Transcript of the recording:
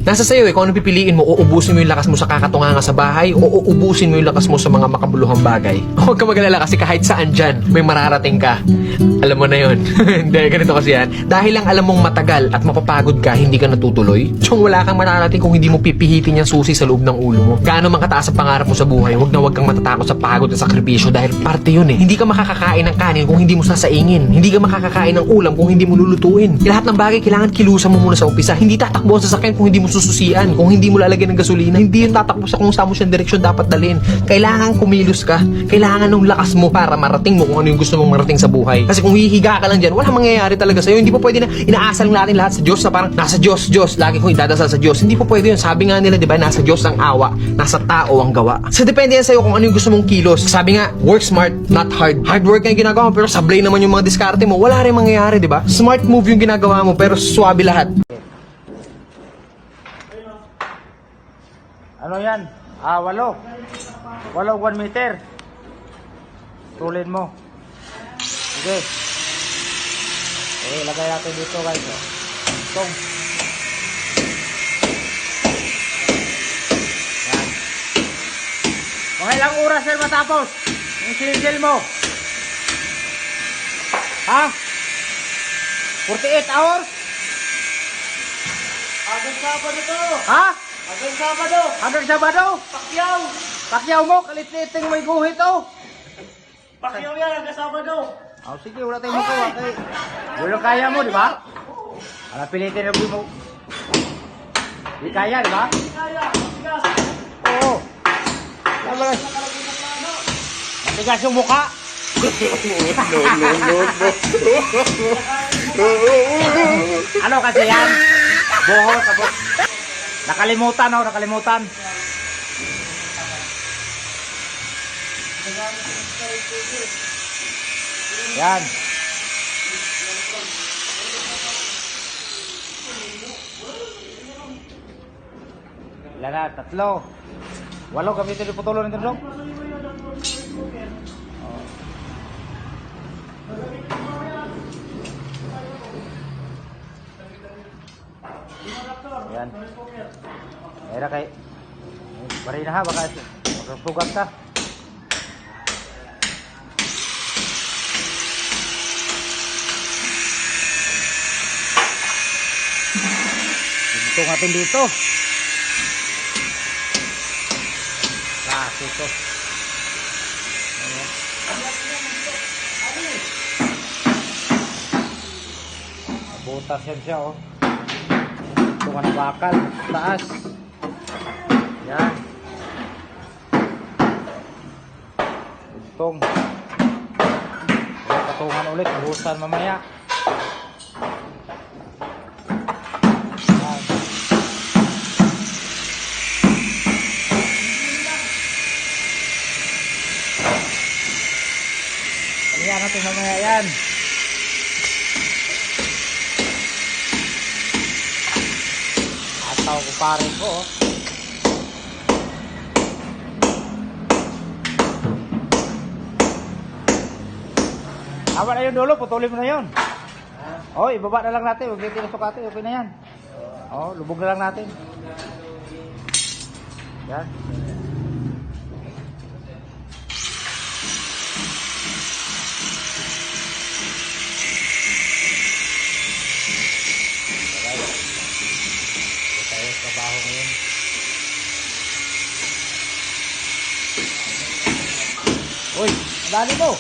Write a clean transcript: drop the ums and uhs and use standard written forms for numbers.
Nasa sayo kung ano pipiliin mo, uubusin mo yung lakas mo sa kakatunganga sa bahay o uubusin mo yung lakas mo sa mga makabuluhang bagay. Huwag ka mag-alala kasi kahit saan dyan, may mararating ka. Alam mo na yun. Hindi, ganito kasi yan. Dahil lang alam mong matagal at mapapagod ka, hindi ka natutuloy. Tsong wala kang mararating kung hindi mo pipihitin yung susi sa loob ng ulo mo. Gaano man kataas ang pangarap mo sa buhay, huwag kang matatakot sa pagod at sakripisyo dahil parte yun eh. Hindi ka makakakain ng kanin kung hindi mo sasaingin. Hindi ka makakakain ng ulam kung hindi mo lulutuin. Lahat ng bagay kailangan kilusan mo muna sa umpisa. Hindi tatakbo sa sasakyan kung hindi mo sususian, kung hindi mo lalagyan ng gasolina. Hindi yun tatakbo sa kung saan mo siyang direksyon dapat dalhin. Kailangan kumilos ka. Kailangan ng lakas mo para marating mo kung ano yung gusto mong marating sa buhay. Kasi kung hihiga ka lang dyan, wala mangyayari talaga sa'yo. Hindi po pwede na inaasal natin lahat sa Diyos na parang nasa Diyos, Diyos. Lagi kong idadasal sa Diyos. Hindi po pwede yun. Sabi nga nila, di ba, nasa Diyos ang awa, nasa tao ang gawa. So depende yan sa'yo kung ano yung gusto mong kilos. Sabi nga, work smart, not hard. Hard work nga yung ginagawa mo, pero sablay naman yung mga diskarte mo. Wala rin mangyayari, di ba? Smart move yung ginagawa mo, pero swabe lahat. Ano yan? 8. 1 meter. Tulin mo. Sige. Okay, lagay natin dito guys. Tong. Yan. Mga ilang oras yan matapos? Yung silsil mo. Ha? 48 hours? Hanggang Sabado to! Ha? Hanggang Sabado! Hanggang Sabado? Pakyaw! Pakyaw mo, kalit-liting may guhit oh. Pakyaw yan hanggang Sabado! Oh, sige, wala tayong magawa kay. Walang kaya mo, di ba? Wala pilitin na mo. Di kaya, di ba? Kaya! Matigas! Oo. Matigas. Matigas yung mukha. Ano kasi yan? Boho, tapos. Nakalimutan, oh, nakalimutan. Yan. Ilan na? 3. 8 gamitin yung putulo nito, Dok. Yan. Era kay. Bari na ha, baka magsusugat ka. Ito natin dito. Ito. Butas yan siya oh. Ito nga na bakal. Taas. Yan. Itong. Patungan ulit. Buhusan mamaya. Yan. Ayan natin mamaya yan. Ataw ko parin ko oh. Tama na yun dulo, putulin mo na yun. Oh, ibaba na lang natin, huwag natin nasukati, okay na yan. Oh, lubog na lang natin. Yan. Trabaho ngayon. Uy, dali mo.